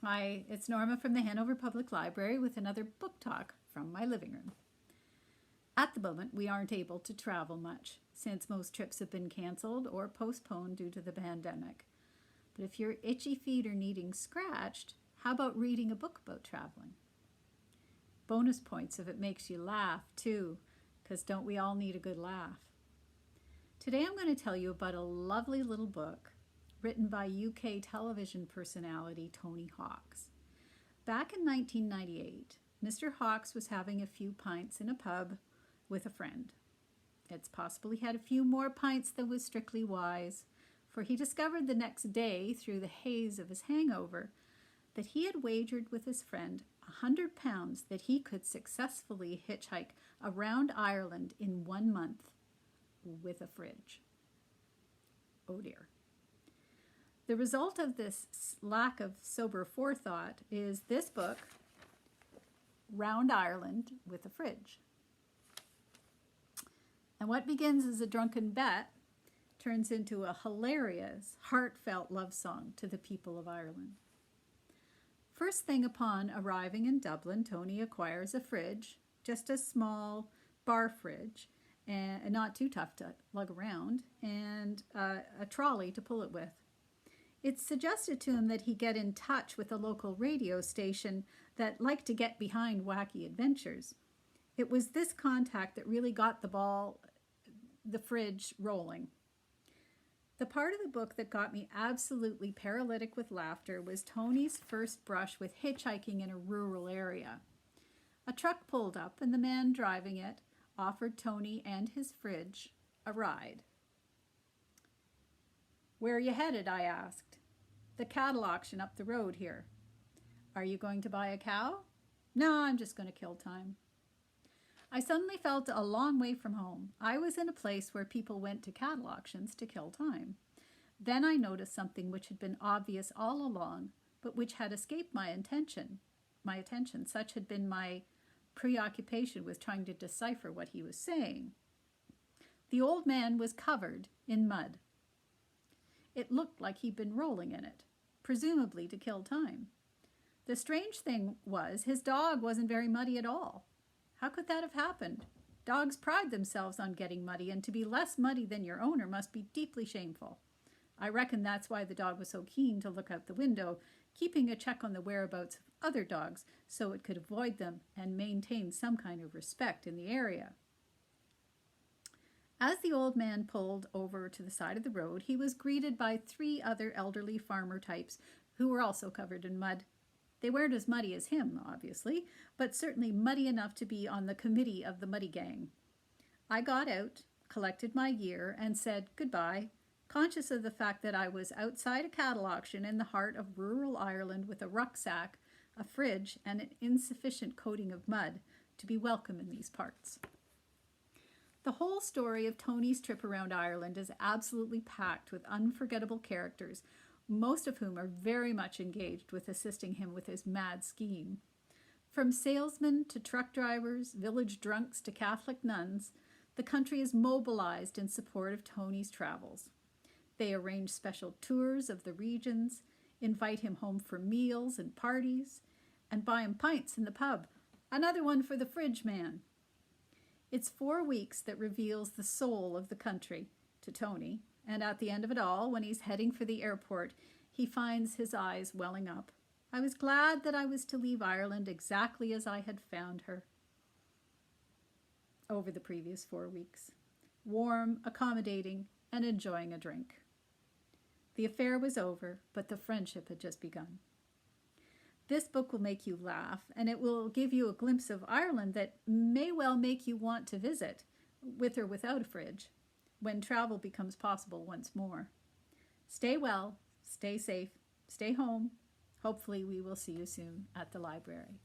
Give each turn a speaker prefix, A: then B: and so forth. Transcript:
A: Hi, it's Norma from the Hanover Public Library with another book talk from my living room. At the moment, we aren't able to travel much since most trips have been canceled or postponed due to the pandemic. But if your itchy feet are needing scratched, how about reading a book about traveling? Bonus points if it makes you laugh too, because don't we all need a good laugh? Today I'm going to tell you about a lovely little book written by UK television personality Tony Hawks. Back in 1998, Mr. Hawks was having a few pints in a pub with a friend. It's possible he had a few more pints than was strictly wise, for he discovered the next day, through the haze of his hangover, that he had wagered with his friend £100 that he could successfully hitchhike around Ireland in 1 month with a fridge. Oh dear. The result of this lack of sober forethought is this book, Round Ireland with a Fridge. And what begins as a drunken bet turns into a hilarious, heartfelt love song to the people of Ireland. First thing upon arriving in Dublin, Tony acquires a fridge, just a small bar fridge, and not too tough to lug around, and a trolley to pull it with. It's suggested to him that he get in touch with a local radio station that liked to get behind wacky adventures. It was this contact that really got the fridge rolling. The part of the book that got me absolutely paralytic with laughter was Tony's first brush with hitchhiking in a rural area. A truck pulled up and the man driving it offered Tony and his fridge a ride. "Where are you headed?" I asked. "The cattle auction up the road here." "Are you going to buy a cow?" "No, I'm just going to kill time." I suddenly felt a long way from home. I was in a place where people went to cattle auctions to kill time. Then I noticed something which had been obvious all along, but which had escaped my attention. Such had been my preoccupation with trying to decipher what he was saying. The old man was covered in mud. It looked like he'd been rolling in it, presumably to kill time. The strange thing was, his dog wasn't very muddy at all. How could that have happened? Dogs pride themselves on getting muddy, and to be less muddy than your owner must be deeply shameful. I reckon that's why the dog was so keen to look out the window, keeping a check on the whereabouts of other dogs so it could avoid them and maintain some kind of respect in the area. As the old man pulled over to the side of the road, he was greeted by 3 other elderly farmer types who were also covered in mud. They weren't as muddy as him, obviously, but certainly muddy enough to be on the committee of the muddy gang. I got out, collected my gear, and said goodbye, conscious of the fact that I was outside a cattle auction in the heart of rural Ireland with a rucksack, a fridge, and an insufficient coating of mud to be welcome in these parts. The whole story of Tony's trip around Ireland is absolutely packed with unforgettable characters, most of whom are very much engaged with assisting him with his mad scheme. From salesmen to truck drivers, village drunks to Catholic nuns, the country is mobilized in support of Tony's travels. They arrange special tours of the regions, invite him home for meals and parties, and buy him pints in the pub. Another one for the fridge man. It's 4 weeks that reveals the soul of the country to Tony, and at the end of it all, when he's heading for the airport, he finds his eyes welling up. I was glad that I was to leave Ireland exactly as I had found her over the previous 4 weeks. Warm, accommodating, and enjoying a drink. The affair was over, but the friendship had just begun. This book will make you laugh, and it will give you a glimpse of Ireland that may well make you want to visit, with or without a fridge, when travel becomes possible once more. Stay well, stay safe, stay home. Hopefully we will see you soon at the library.